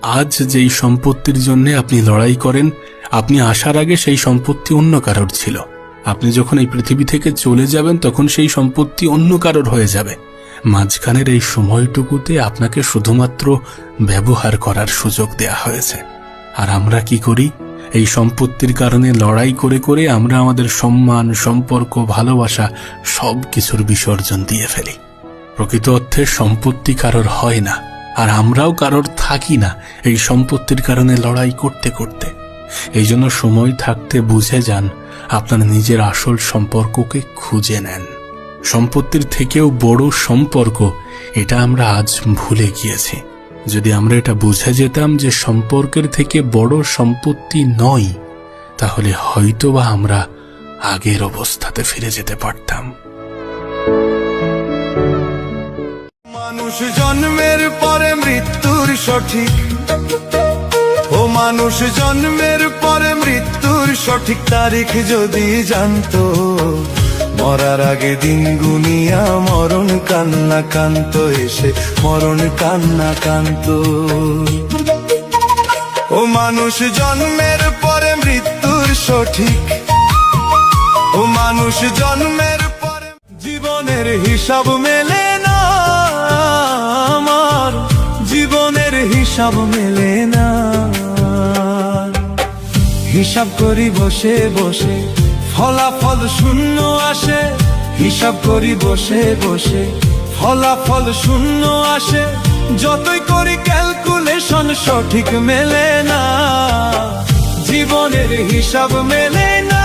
আজ যেই সম্পত্তির জন্য আপনি লড়াই করেন, আপনি আসার আগে সেই সম্পত্তি অন্য কারোর ছিল। আপনি যখন এই পৃথিবী থেকে চলে যাবেন তখন সেই সম্পত্তি অন্য কারোর হয়ে যাবে। মাঝখানের এই সময়টুকুতে আপনাকে শুধুমাত্র ব্যবহার করার সুযোগ দেয়া হয়েছে। আর আমরা কি করি? এই সম্পত্তির কারণে লড়াই করে করে আমরা আমাদের সম্মান, সম্পর্ক, ভালোবাসা সব কিছুর বিসর্জন দিয়ে ফেলি। প্রকৃত অর্থে সম্পত্তি কারোর হয় না, আর আমরাও কারোর থাকি না এই সম্পত্তির কারণে লড়াই করতে করতে। এই জন্য সময় থাকতে বুঝে যান, আপনার নিজের আসল সম্পর্ককে খুঁজে নেন। সম্পত্তির থেকেও বড় সম্পর্ক, এটা আমরা আজ ভুলে গিয়েছি। যদি আমরা এটা বুঝে যেতাম যে সম্পর্কের থেকে বড় সম্পত্তি নয়, তাহলে হয়তোবা আমরা আগের অবস্থাতে ফিরে যেতে পারতাম। মানুষ জন্মের পরে মৃত্যুর সঠিক, ও মানুষ জন্মের পরে মৃত্যুর সঠিক তারিখ যদি জানতো, মরার আগে দিন গুনিয়া মরণ কান্না কান্ত এসে মরণ কান্না কান্ত। ও মানুষ জন্মের পরে মৃত্যুর সঠিক, ও মানুষ জন্মের পরে জীবনের হিসাব মেলে না, আমার জীবনের হিসাব মেলে না। হিসাব করি বসে বসে ফলাফল শূন্য আসে, হিসাব করি বসে বসে ফলাফল শূন্য আসে। যতই করি ক্যালকুলেশন সঠিক মেলে না, জীবনের হিসাব মেলে না।